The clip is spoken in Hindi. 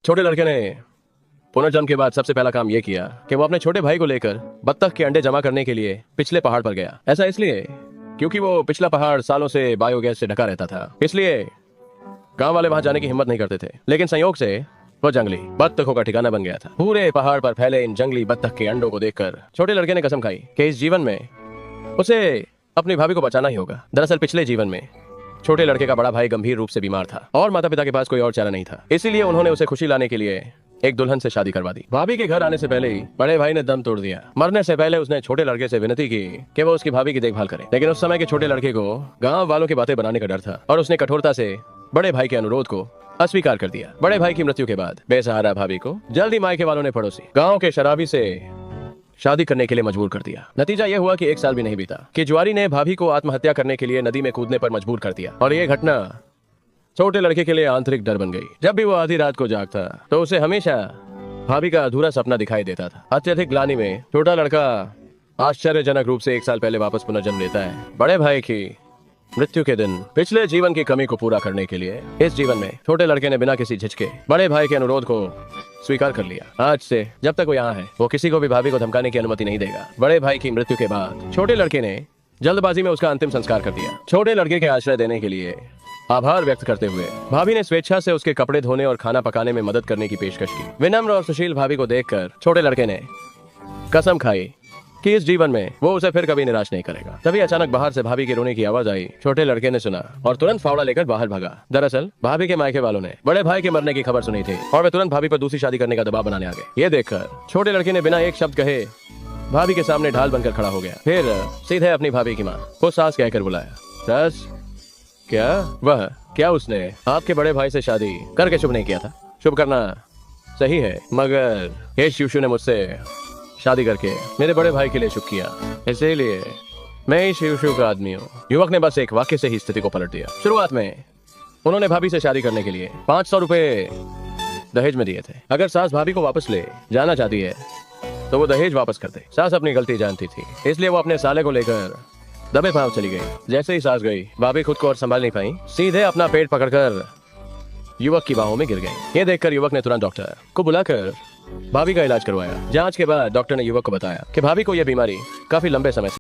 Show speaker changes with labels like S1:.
S1: छोटे लड़के ने पुनर्जन्म के बाद सबसे पहला काम यह किया कि वो अपने छोटे भाई को लेकर बत्तख के अंडे जमा करने के लिए पिछले पहाड़ पर गया। ऐसा इसलिए क्योंकि वो पिछला पहाड़ सालों से बायोगैस से ढका रहता था, इसलिए गांव वाले वहां जाने की हिम्मत नहीं करते थे। लेकिन संयोग से वो जंगली बत्तखों का ठिकाना बन गया था। पूरे पहाड़ पर फैले इन जंगली बत्तख के अंडों को देखकर छोटे लड़के ने कसम खाई कि इस जीवन में उसे अपनी भाभी को बचाना ही होगा। दरअसल पिछले जीवन में छोटे लड़के का बड़ा भाई गंभीर रूप से बीमार था और माता पिता के पास कोई और चारा नहीं था, इसीलिए उन्होंने उसे खुशी लाने के लिए एक दुल्हन से शादी करवा दी। भाभी के घर आने से पहले ही बड़े भाई ने दम तोड़ दिया। मरने से पहले उसने छोटे लड़के से विनती की कि वो उसकी भाभी की देखभाल करे, लेकिन उस समय के छोटे लड़के को गांव वालों की बातें बनाने का डर था और उसने कठोरता से बड़े भाई के अनुरोध को अस्वीकार कर दिया। बड़े भाई की मृत्यु के बाद बेसहारा भाभी को जल्दी मायके वालों ने पड़ोसी गांव के शराबी से शादी करने के लिए मजबूर कर दिया। नतीजा यह हुआ कि 1 साल भी नहीं बीता कि जुआरी ने भाभी को आत्महत्या करने के लिए नदी में कूदने पर मजबूर कर दिया और यह घटना छोटे लड़के के लिए आंतरिक डर बन गई। जब भी वो आधी रात को जागता तो उसे हमेशा भाभी का अधूरा सपना दिखाई देता था। अत्यधिक ग्लानि में छोटा लड़का आश्चर्यजनक रूप से 1 साल पहले वापस पुनर्जन्म लेता है। बड़े भाई की मृत्यु के दिन पिछले जीवन की कमी को पूरा करने के लिए इस जीवन में छोटे लड़के ने बिना किसी झिझके बड़े भाई के अनुरोध को स्वीकार कर लिया। आज से जब तक वो यहाँ है वो किसी को भी भाभी को धमकाने की अनुमति नहीं देगा। बड़े भाई की मृत्यु के बाद छोटे लड़के ने जल्दबाजी में उसका अंतिम संस्कार कर दिया। छोटे लड़के के आश्रय देने के लिए आभार व्यक्त करते हुए भाभी ने स्वेच्छा से उसके कपड़े धोने और खाना पकाने में मदद करने की पेशकश की। विनम्र और सुशील भाभी को देखकर छोटे लड़के ने कसम खाई कि इस जीवन में वो उसे फिर कभी निराश नहीं करेगा। तभी अचानक बाहर से भाभी के रोने की आवाज आई। छोटे लड़के ने सुना और तुरंत फावड़ा लेकर बाहर भागा। दरअसल भाभी के मायके वालों ने बड़े भाई के मरने की खबर सुनी थी और वे तुरंत भाभी पर दूसरी शादी करने का दबाव बनाने आ गए। ये देखकर छोटे लड़के ने बिना एक शब्द कहे भाभी के सामने ढाल बनकर खड़ा हो गया। फिर सीधे अपनी भाभी की माँ को सास कहकर बुलाया। सास, क्या उसने आपके बड़े भाई से शादी करके शुभ नहीं किया था? शुभ करना सही है, मगर ये शिवशु ने मुझसे शादी करके मेरे बड़े भाई के लिए शुभ किया, इसीलिए मैं ही शिवशु का आदमी हूँ। युवक ने बस एक वाक्य से ही स्थिति को पलट दिया। शुरुआत में उन्होंने भाभी से शादी करने के लिए 500 रुपए दहेज में दिए थे। अगर सास भाभी को वापस ले जाना चाहती है तो वो दहेज वापस कर दे। सास अपनी गलती जानती थी, इसलिए वो अपने साले को लेकर दबे पांव चली गई। जैसे ही सास गई भाभी खुद को और संभाल नहीं पाई, सीधे अपना पेट पकड़कर युवक की बाहों में गिर गई। ये देखकर युवक ने तुरंत डॉक्टर को बुलाकर भाभी का इलाज करवाया। जांच के बाद डॉक्टर ने युवक को बताया कि भाभी को यह बीमारी काफी लंबे समय से